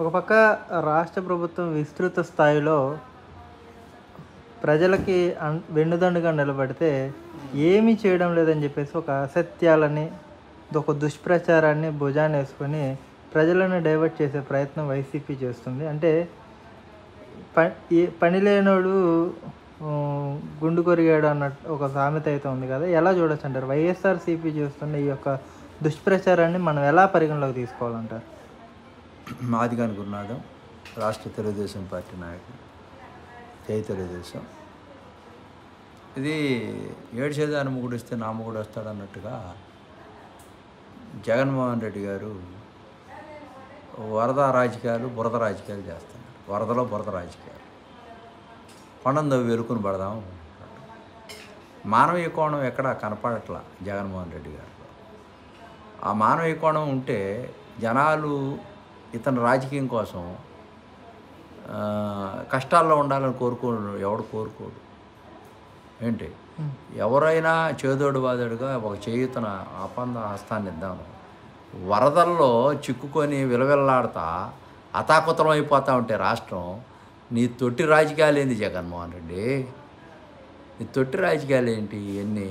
ఒక పక్క రాష్ట్ర ప్రభుత్వం విస్తృత స్థాయిలో ప్రజలకి వెన్నుదన్నుగా నిలబడితే ఏమీ చేయడం లేదని చెప్పేసి ఒక అసత్యాలని, ఒక దుష్ప్రచారాన్ని భుజాన వేసుకొని ప్రజలను డైవర్ట్ చేసే ప్రయత్నం వైసీపీ చేస్తుంది. అంటే పని లేనోడు గుండు కొరిగాడు అన్నట్టు ఒక సామెత అయితే ఉంది కదా, ఎలా చూడొచ్చు అంటారు? వైఎస్ఆర్సీపీ చేస్తున్న ఈ యొక్క దుష్ప్రచారాన్ని మనం ఎలా పరిగణలోకి తీసుకోవాలంటారు? మాదిగాని గురునాథం, రాష్ట్ర తెలుగుదేశం పార్టీ నాయకుడు, జై తెలుగుదేశం. ఇది ఏడ్చేదాన్ని మొగుడు ఇస్తే నా మొగుడు వస్తాడు అన్నట్టుగా జగన్మోహన్ రెడ్డి గారు వరద రాజకీయాలు, బురద రాజకీయాలు చేస్తున్నారు. వరదలో బురద రాజకీయాలు, కొండందో వెలుకుని పడదాం. మానవీయ కోణం ఎక్కడా కనపడట్లా జగన్మోహన్ రెడ్డి గారు. ఆ మానవీయ కోణం ఉంటే జనాలు ఇతని రాజకీయం కోసం కష్టాల్లో ఉండాలని ఎవడు కోరుకోడు. ఏంటి, ఎవరైనా చేదోడు వాదోడుగా ఒక చేయుతన అపంద హస్తాన్ని ఇద్దాము. వరదల్లో చిక్కుకొని విలవిల్లాడుతా అతాకుతలం అయిపోతూ ఉంటే రాష్ట్రం, నీ తొట్టి రాజకీయాలు ఏంది జగన్మోహన్ రెడ్డి? నీ తొట్టి రాజకీయాలు ఏంటి? ఇవన్నీ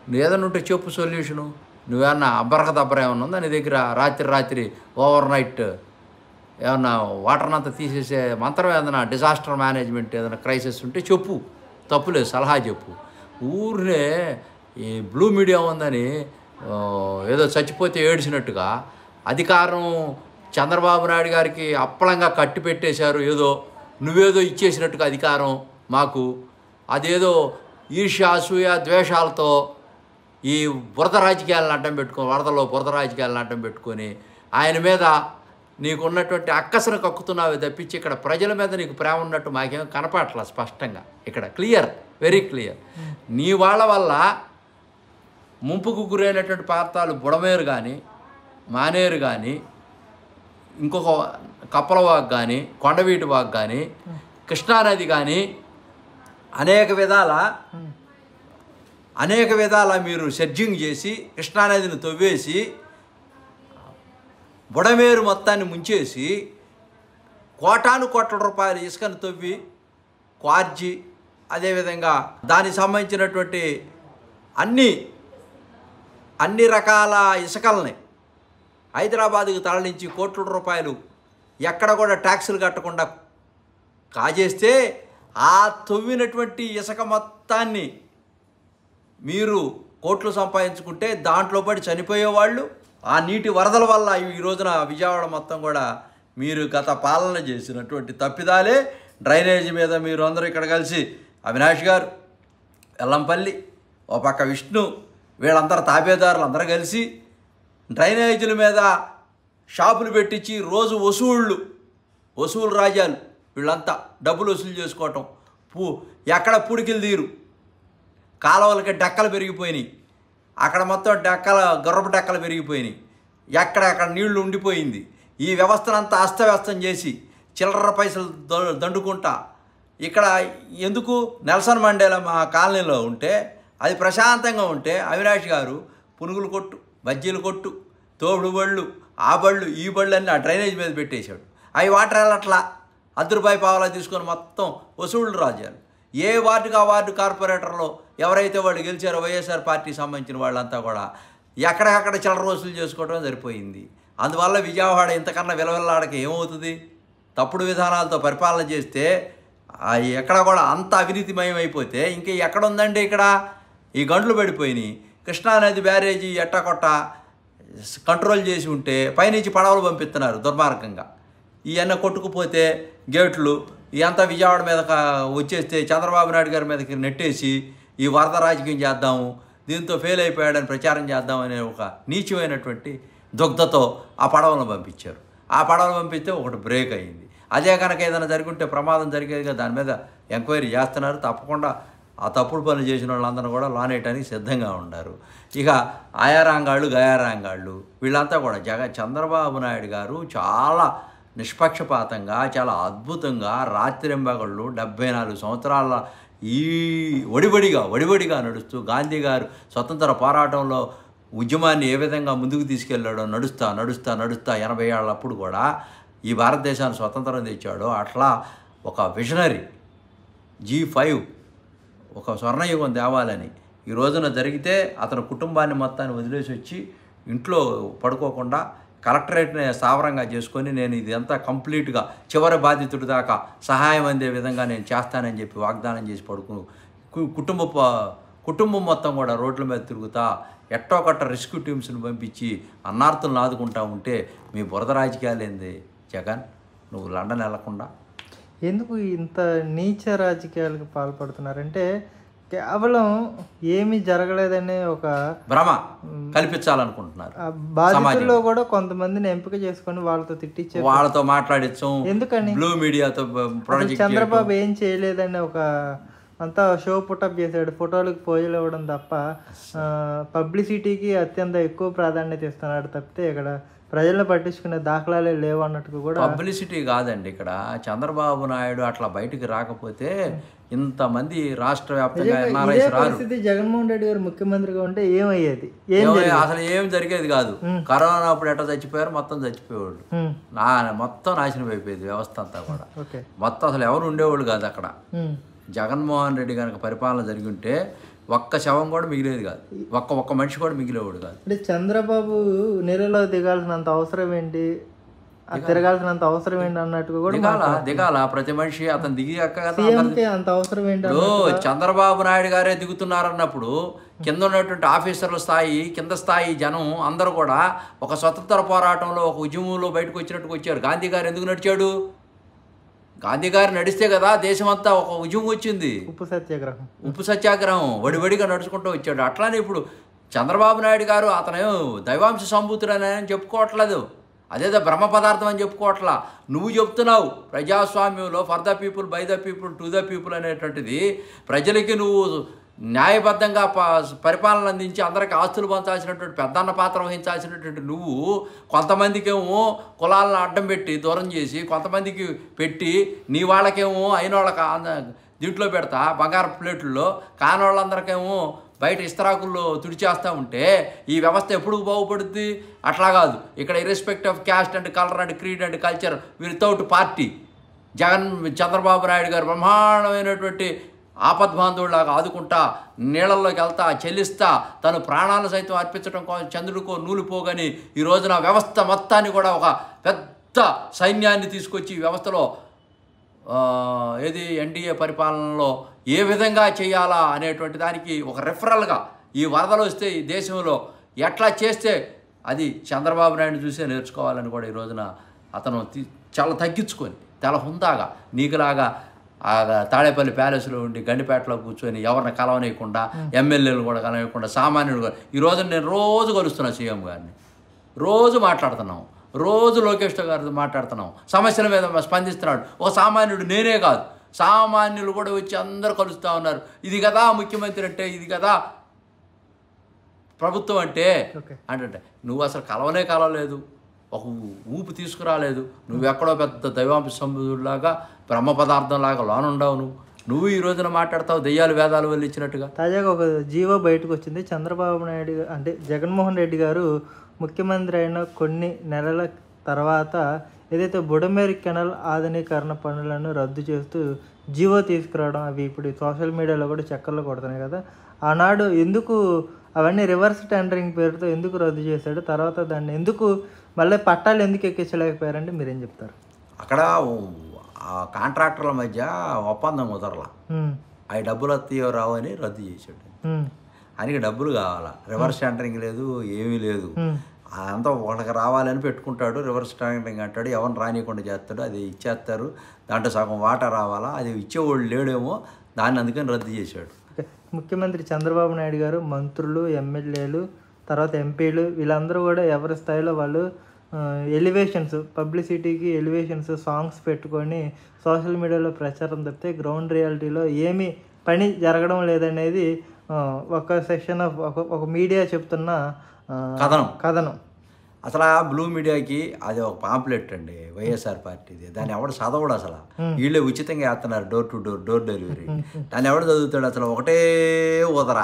నువ్వు ఏదైనా ఉంటే చెప్పు సొల్యూషను. నువ్వేమన్నా అబ్బరకదబ్బర ఏమన్నా ఉందా నీ దగ్గర? రాత్రి ఓవర్ నైట్ ఏమన్నా వాటర్నంతా తీసేసే మంత్రం ఏదైనా, డిజాస్టర్ మేనేజ్మెంట్ ఏదైనా క్రైసిస్ ఉంటే చెప్పు, తప్పులేదు, సలహా చెప్పు. ఊరినే ఈ బ్లూ మీడియా ఉందని ఏదో చచ్చిపోతే ఏడ్చినట్టుగా అధికారం చంద్రబాబు నాయుడు గారికి అప్పలంగా కట్టి పెట్టేశారు. ఏదో నువ్వేదో ఇచ్చేసినట్టుగా అధికారం మాకు, అదేదో ఈర్ష్య, అసూయ, ద్వేషాలతో ఈ బురద రాజకీయాలను అడ్డం పెట్టుకొని, వరదలో బురద రాజకీయాలను అడ్డం పెట్టుకొని ఆయన మీద నీకున్నటువంటి అక్కసను కక్కుతున్నావే తప్పించి ఇక్కడ ప్రజల మీద నీకు ప్రేమ ఉన్నట్టు మాకేమో కనపట్ల. స్పష్టంగా ఇక్కడ క్లియర్, వెరీ క్లియర్. నీ వాళ్ళ వల్ల ముంపుకు గురైనటువంటి ప్రాంతాలు బుడమేరు కానీ, మానేరు కానీ, ఇంకొక కప్పలవాగు కానీ, కొండవీటి వాగు కానీ, కృష్ణానది కానీ అనేక విధాల మీరు సెర్జింగ్ చేసి కృష్ణానదిని తవ్వేసి బుడమేరు మొత్తాన్ని ముంచేసి కోట్ల రూపాయల ఇసుకను తవ్వి క్వార్జీ, అదేవిధంగా దానికి సంబంధించినటువంటి అన్ని రకాల ఇసుకల్ని హైదరాబాదుకు తరలించి కోట్ల రూపాయలు ఎక్కడ కూడా ట్యాక్సులు కట్టకుండా కాజేస్తే, ఆ తవ్వినటువంటి ఇసుక మొత్తాన్ని మీరు కోట్లు సంపాదించుకుంటే దాంట్లో పడి చనిపోయేవాళ్ళు. ఆ నీటి వరదల వల్ల ఈ రోజున విజయవాడ మొత్తం కూడా మీరు గత పాలన చేసినటువంటి తప్పిదాలే. డ్రైనేజీ మీద మీరు అందరూ ఇక్కడ కలిసి, అవినాష్ గారు, ఎల్లంపల్లి, ఓ పక్క విష్ణు, వీళ్ళందరూ తాబేదారులు అందరూ కలిసి డ్రైనేజీల మీద షాపులు పెట్టించి రోజు వసూలు రాజాలు వీళ్ళంతా డబ్బులు వసూలు చేసుకోవటం. ఎక్కడ పుడికిలు తీరు, కాలువలకి డెక్కలు పెరిగిపోయినాయి, అక్కడ మొత్తం గుర్రపు డెక్కలు పెరిగిపోయినాయి, ఎక్కడెక్కడ నీళ్లు ఉండిపోయింది. ఈ వ్యవస్థనంతా అస్తవ్యస్తం చేసి చిల్లర పైసలు దండుకుంటా ఇక్కడ ఎందుకు నెల్సన్ మండేలా మా కాలనీలో ఉంటే, అది ప్రశాంతంగా ఉంటే అవినాష్ గారు పునుగులు కొట్టు, బజ్జీలు కొట్టు, తోడు బళ్ళు, ఆ బళ్ళు, ఈ బళ్ళు అన్నీ ఆ డ్రైనేజ్ మీద పెట్టేశాడు. అవి వాటర్ వెళ్ళట్లా, ₹10 పావలా తీసుకొని మొత్తం వసూళ్ళు రాజాలు. ఏ వార్డుకి ఆ వార్డు కార్పొరేటర్లో ఎవరైతే వాళ్ళు గెలిచారో వైఎస్ఆర్ పార్టీకి సంబంధించిన వాళ్ళంతా కూడా ఎక్కడికక్కడ చిల్లర వసూలు చేసుకోవడం సరిపోయింది. అందువల్ల విజయవాడ ఇంతకన్నా విలవిల్లాడకి ఏమవుతుంది? తప్పుడు విధానాలతో పరిపాలన చేస్తే ఎక్కడ కూడా అంత అవినీతిమయం అయిపోతే ఇంక ఎక్కడ ఉందండి? ఇక్కడ ఈ గంటలు పడిపోయినాయి. కృష్ణానది బ్యారేజీ ఎట్టకొట్ట కంట్రోల్ చేసి ఉంటే పైనుంచి పడవలు పంపిస్తున్నారు దుర్మార్గంగా. ఇవన్నీ కొట్టుకుపోతే గేట్లు ఇదంతా విజయవాడ మీద వచ్చేస్తే చంద్రబాబు నాయుడు గారి మీదకి నెట్టేసి ఈ వరద రాజకీయం చేద్దాము, దీంతో ఫెయిల్ అయిపోయాడని ప్రచారం చేద్దామనే ఒక నీచమైనటువంటి దుగ్ధతో ఆ పడవలను పంపించారు. ఆ పడవలు పంపిస్తే ఒకటి బ్రేక్ అయింది. అదే కనుక ఏదైనా జరుగుంటే ప్రమాదం జరిగేదిగా, దాని మీద ఎంక్వైరీ చేస్తున్నారు. తప్పకుండా ఆ తప్పుడు పనులు చేసిన వాళ్ళందరూ కూడా లానేయటానికి సిద్ధంగా ఉన్నారు. ఇక ఆయారాంగాళ్ళు, గయారాంగాళ్ళు వీళ్ళంతా కూడా చంద్రబాబు నాయుడు గారు చాలా నిష్పక్షపాతంగా, చాలా అద్భుతంగా రాత్రింబగళ్ళు 74 సంవత్సరాల ఈ వడివడిగా నడుస్తూ గాంధీ గారు స్వతంత్ర పోరాటంలో ఉద్యమాన్ని ఏ విధంగా ముందుకు తీసుకెళ్ళాడో నడుస్తా 80 ఏళ్ళప్పుడు కూడా ఈ భారతదేశాన్ని స్వతంత్రం తెచ్చాడో అట్లా ఒక విజనరీ G5 ఒక స్వర్ణయుగం తేవాలని ఈ రోజున జరిగితే అతని కుటుంబాన్ని మొత్తాన్ని వదిలేసి వచ్చి ఇంట్లో పడుకోకుండా కలెక్టరేట్ని స్థావరంగా చేసుకొని నేను ఇదంతా కంప్లీట్గా చివరి బాధితుడి దాకా సహాయం అందే విధంగా నేను చేస్తానని చెప్పి వాగ్దానం చేసి కుటుంబం మొత్తం కూడా రోడ్ల మీద తిరుగుతా ఎట్టో కట్ట రెస్క్యూ టీమ్స్ని పంపించి అన్నార్థులను ఆదుకుంటా ఉంటే మీ బురద రాజకీయాలు ఏంది జగన్? నువ్వు లండన్ వెళ్లకుండా ఎందుకు ఇంత నీచ రాజకీయాలకు పాల్పడుతున్నారంటే కేవలం ఏమీ జరగలేదనే ఒక భ్రమ కల్పించాలనుకుంటున్నారు. బాధితుల్లో కూడా కొంతమందిని ఎంపిక చేసుకొని వాళ్ళతో తిట్టించే, వాళ్ళతో మాట్లాడించం. ఎందుకని బ్లూ మీడియాతో చంద్రబాబు ఏం చేయలేదని ఒక అంతా షో పుటప్ చేశాడు, ఫోటోలకు పోజులు ఇవ్వడం తప్ప పబ్లిసిటీకి అత్యంత ఎక్కువ ప్రాధాన్యత ఇస్తున్నాడు తప్పితే ఇక్కడ ప్రజలను పట్టించుకునే దాఖలాలే లేవు అన్నట్టు కూడా. పబ్లిసిటీ కాదండి ఇక్కడ. చంద్రబాబు నాయుడు అట్లా బయటికి రాకపోతే ఇంతమంది రాష్ట్ర వ్యాప్తంగా పరిస్థితి జగన్మోహన్ రెడ్డి గారు ముఖ్యమంత్రిగా ఉంటే ఏమయ్యేది? అసలు ఏం జరిగేది కాదు. కరోనా అప్పుడు ఎట్లా చచ్చిపోయారు, మొత్తం చచ్చిపోయేవాళ్ళు, మొత్తం నాశనం అయిపోయేది వ్యవస్థ అంతా కూడా. మొత్తం అసలు ఎవరు ఉండేవాళ్ళు కాదు అక్కడ. జగన్మోహన్ రెడ్డి కనుక పరిపాలన జరిగి ఉంటే ఒక్క శవం కూడా మిగిలేదు కాదు, ఒక్క మనిషి కూడా మిగిలేవాడు కాదు. అంటే చంద్రబాబు నీళ్ళలో దిగాల్సినంత అవసరం ఏంటి, తిరగాల్సినంత అవసరం ఏంటి అన్నట్టుగా కూడా దిగాల ప్రతి మనిషి. అతను దిగాక అంత అవసరం ఏంటి? చంద్రబాబు నాయుడు గారే దిగుతున్నారన్నప్పుడు కింద ఉన్నటువంటి ఆఫీసర్ల స్థాయి, కింద స్థాయి జనం అందరూ కూడా ఒక స్వతంత్ర పోరాటంలో ఒక ఉద్యమంలో బయటకు వచ్చినట్టుగా వచ్చారు. గాంధీ గారు ఎందుకు నడిచాడు? గాంధీ గారు నడిస్తే కదా దేశమంతా ఒక ఉద్యమం వచ్చింది. ఉప్పు సత్యాగ్రహం వడివడిగా నడుచుకుంటూ వచ్చాడు. అట్లానే ఇప్పుడు చంద్రబాబు నాయుడు గారు అతను దైవాంశ సంభూతుడని చెప్పుకోవట్లేదు, అదేదో బ్రహ్మ పదార్థం అని చెప్పుకోవట్లా. నువ్వు చెప్తున్నావు ప్రజాస్వామ్యంలో for the people, by the people, to the people అనేటువంటిది. ప్రజలకి నువ్వు న్యాయబద్ధంగా పరిపాలన అందించి అందరికీ ఆస్తులు పంచాల్సినటువంటి పెద్దన్న పాత్ర వహించాల్సినటువంటి నువ్వు కొంతమందికేమో కులాలను అడ్డం పెట్టి దూరం చేసి కొంతమందికి పెట్టి నీ వాళ్ళకేమో అయిన వాళ్ళకి దీంట్లో పెడతా బంగారు ప్లేట్లలో, కాని వాళ్ళందరికేమో బయట ఇస్తరాకుల్లో తుడిచేస్తూ ఉంటే ఈ వ్యవస్థ ఎప్పుడు బాగుపడుద్ది? అట్లా కాదు. ఇక్కడ irrespective of caste and colour and creed and culture without party Chandrababu Naidu garu బ్రహ్మాండమైనటువంటి ఆపద్బాంధవులాగా ఆదుకుంటా, నీళ్ళల్లోకి వెళ్తా, చెల్లిస్తా, తను ప్రాణాలను సైతం అర్పించడం కోసం చంద్రుడికో నూలు పోగని ఈ రోజున వ్యవస్థ మొత్తాన్ని కూడా ఒక పెద్ద సైన్యాన్ని తీసుకొచ్చి ఈ వ్యవస్థలో ఎన్డీఏ పరిపాలనలో ఏ విధంగా చేయాలా అనేటువంటి దానికి ఒక రెఫరల్గా ఈ వరదలు వస్తే ఈ దేశంలో ఎట్లా చేస్తే అది చంద్రబాబు నాయుడు చూసే నేర్చుకోవాలని కూడా ఈ రోజున అతను చాలా తగ్గించుకొని చాలా హుందాగా నీకులాగా తాడేపల్లి ప్యాలెస్లో ఉండి గండిపేటలో కూర్చొని ఎవరిని కలవనీయకుండా, ఎమ్మెల్యేలు కూడా కలవనీయకుండా, సామాన్యుడు కూడా. ఈ రోజు నేను రోజు కలుస్తున్నా సీఎం గారిని, రోజు మాట్లాడుతున్నాం, రోజు లోకేష్ గారితో మాట్లాడుతున్నాం, సమస్యల మీద స్పందిస్తున్నాడు. ఒక సామాన్యుడు నేనే కాదు, సామాన్యులు కూడా వచ్చి అందరూ కలుస్తూ ఉన్నారు. ఇది కదా ముఖ్యమంత్రి అంటే, ఇది కదా ప్రభుత్వం అంటే. అంటే నువ్వు అసలు కలవలేదు, ఒక ఊపు తీసుకురాలేదు. నువ్వెక్కడో పెద్ద దైవాంశ సంబుధుడిలాగా బ్రహ్మ పదార్థంలాగా లోనుండవు. నువ్వు ఈ రోజున మాట్లాడతావు దెయ్యాలు వేదాలు వల్ల ఇచ్చినట్టుగా. తాజాగా ఒక జీవో బయటకు వచ్చింది. చంద్రబాబు నాయుడు అంటే జగన్మోహన్ రెడ్డి గారు ముఖ్యమంత్రి అయిన కొన్ని నెలల తర్వాత ఏదైతే బుడమేరు కెనాల్ ఆధునీకరణ పనులను రద్దు చేస్తూ జీవో తీసుకురావడం, అవి ఇప్పుడు సోషల్ మీడియాలో కూడా చక్కర్లు కొడుతున్నాయి కదా. ఆనాడు ఎందుకు అవన్నీ రివర్స్ టెండరింగ్ పేరుతో ఎందుకు రద్దు చేశాడు, తర్వాత దాన్ని ఎందుకు మళ్ళీ పట్టాలు ఎందుకు ఎక్కించలేకపోయారంటే మీరేం చెప్తారు? అక్కడ కాంట్రాక్టర్ల మధ్య ఒప్పందం కుదరలా, అవి డబ్బులు వస్తాయో రావు అని రద్దు చేశాడు. ఆయనకి డబ్బులు కావాలా, రివర్స్ టెండరింగ్ లేదు, ఏమీ లేదు. అంతా వాళ్ళకి రావాలని పెట్టుకుంటాడు, రివర్స్ టెండరింగ్ అంటాడు, ఎవరిని రానియకుండా చేస్తాడు, అది ఇచ్చేస్తారు, దాంట్లో సగం వాటా రావాలా, అది ఇచ్చేవాళ్ళు లేడేమో, దాన్ని అందుకని రద్దు చేశాడు. ముఖ్యమంత్రి చంద్రబాబు నాయుడు గారు మంత్రులు, ఎమ్మెల్యేలు, తర్వాత ఎంపీలు వీళ్ళందరూ కూడా ఎవరి స్థాయిలో వాళ్ళు ఎలివేషన్స్, పబ్లిసిటీకి ఎలివేషన్స్, సాంగ్స్ పెట్టుకొని సోషల్ మీడియాలో ప్రచారం తప్పితే గ్రౌండ్ రియాలిటీలో ఏమీ పని జరగడం లేదనేది ఒక సెక్షన్ ఆఫ్ ఒక మీడియా చెప్తున్న కథనం. అసలు ఆ బ్లూ మీడియాకి అది ఒక పాంప్లెట్ అండి, వైఎస్ఆర్ పార్టీది. దాన్ని ఎవడు చదవడు అసలు. వీళ్ళే ఉచితంగా వేస్తున్నారు, డోర్ డెలివరీ. దాన్ని ఎవడు చదువుతాడు అసలు? ఒకటే ఊదర,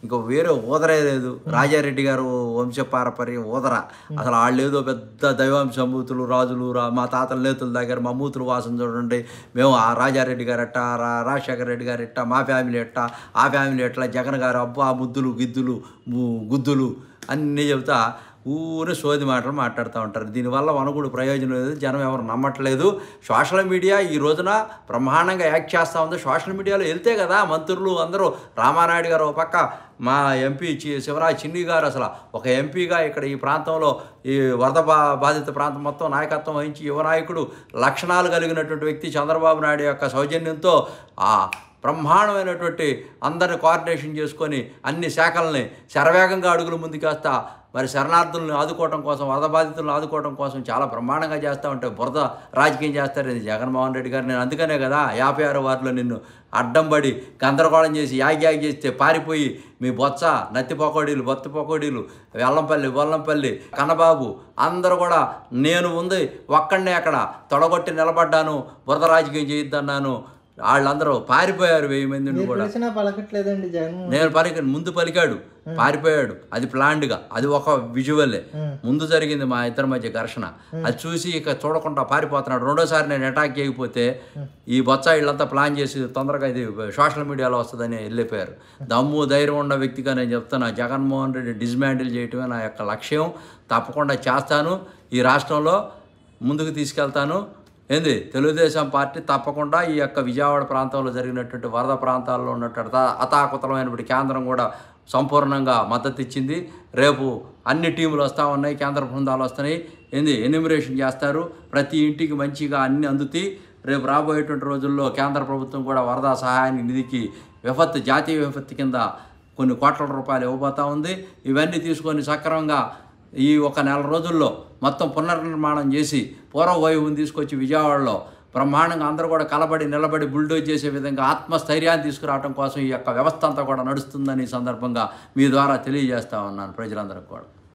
ఇంకో వేరే ఊదరే లేదు. రాజారెడ్డి గారు వంశపారపర్యం ఊదర. అసలు వాళ్ళు ఏదో పెద్ద దైవాంశమూతులు, రాజులు, మా తాతల నేతుల దగ్గర మా మూతులు వాసన చూడండి, మేము ఆ రాజారెడ్డి గారు ఎట్టా, రాజశేఖర రెడ్డి గారు ఎట్టా, మా ఫ్యామిలీ ఎట్టా, ఆ ఫ్యామిలీ ఎట్లా, జగన్ గారు అబ్బా ముద్దులు గిద్దులు గుద్దులు అన్నీ చెబుతా ఊరే సోది మాటలు మాట్లాడుతూ ఉంటారు. దీనివల్ల వనకుడు ప్రయోజనం లేదు, జనం ఎవరు నమ్మట్లేదు. సోషల్ మీడియా ఈ రోజున బ్రహ్మాండంగా యాక్ట్ చేస్తూ ఉంది. సోషల్ మీడియాలో వెళ్తే కదా మంత్రులు అందరూ, రామానాయుడు గారు ఒక పక్క, మా ఎంపీ శివరాజ్ చిన్ని గారు అసలు ఒక ఎంపీగా ఇక్కడ ఈ ప్రాంతంలో ఈ వరద బాధిత ప్రాంతం మొత్తం నాయకత్వం వహించి యువ నాయకుడు, లక్షణాలు కలిగినటువంటి వ్యక్తి చంద్రబాబు నాయుడు యొక్క సౌజన్యంతో బ్రహ్మాండమైనటువంటి అందరిని కోఆర్డినేషన్ చేసుకొని అన్ని శాఖల్ని శరవేగంగా అడుగులు ముందుకేస్తా మరి శరణార్థులను ఆదుకోవడం కోసం, వరద బాధితులను ఆదుకోవడం కోసం చాలా బ్రహ్మాండంగా చేస్తూ ఉంటే బురద రాజకీయం చేస్తారు ఇది జగన్మోహన్ రెడ్డి గారు. నేను అందుకనే కదా 56 వార్డులో నిన్ను అడ్డం పడి గందరగోళం చేసి యాగి చేస్తే పారిపోయి మీ బొత్స, నత్తి పకోడీలు, బొత్తి పకోడీలు, వల్లంపల్లి, కన్నబాబు అందరూ కూడా నేను ఉంది ఒక్కడనే అక్కడ తొడగొట్టి నిలబడ్డాను, బురద రాజకీయం చేయొద్దన్నాను. వాళ్ళందరూ పారిపోయారు, 1000 మందిని కూడా. పలకట్లేదండి జగన్. నేను ముందు పలికాడు, పారిపోయాడు. అది ప్లాన్డ్గా, అది ఒక విజువల్లే. ముందు జరిగింది మా ఇద్దరి మధ్య ఘర్షణ. అది చూసి ఇక చూడకుండా పారిపోతున్నాడు. రెండోసారి నేను అటాక్ చేయకపోతే ఈ బొత్స వీళ్ళంతా ప్లాన్ చేసి తొందరగా ఇది సోషల్ మీడియాలో వస్తుందని వెళ్ళిపోయారు. దమ్ము ధైర్యం ఉన్న వ్యక్తిగా నేను చెప్తున్నా, జగన్మోహన్ రెడ్డి డిస్మాంటిల్ చేయటమే నా యొక్క లక్ష్యం. తప్పకుండా చేస్తాను, ఈ రాష్ట్రంలో ముందుకు తీసుకెళ్తాను. తెలుగుదేశం పార్టీ తప్పకుండా ఈ యొక్క విజయవాడ ప్రాంతంలో జరిగినటువంటి వరద ప్రాంతాల్లో ఉన్నటువంటి అతాకుతలమైనటువంటి కేంద్రం కూడా సంపూర్ణంగా మద్దతు ఇచ్చింది. రేపు అన్ని టీములు వస్తూ ఉన్నాయి, కేంద్ర బృందాలు వస్తున్నాయి. ఎన్యూమరేషన్ చేస్తారు, ప్రతి ఇంటికి మంచిగా అన్ని అందుతాయి. రేపు రాబోయేటువంటి రోజుల్లో కేంద్ర ప్రభుత్వం కూడా వరద సహాయానికి నిధికి జాతీయ విపత్తు కింద కొన్ని కోట్ల రూపాయలు ఇవ్వబోతూ ఉంది. ఇవన్నీ తీసుకొని సక్రమంగా ఈ ఒక నెల రోజుల్లో మొత్తం పునర్నిర్మాణం చేసి పూర్వ వైభవం తీసుకొచ్చి విజయవాడలో బ్రహ్మాండంగా అందరూ కూడా కలబడి నిలబడి బుల్డోజ్ చేసే విధంగా ఆత్మస్థైర్యాన్ని తీసుకురావడం కోసం ఈ యొక్క వ్యవస్థ అంతా కూడా నడుస్తుందని సందర్భంగా మీ ద్వారా తెలియజేస్తా ఉన్నాను ప్రజలందరికీ కూడా.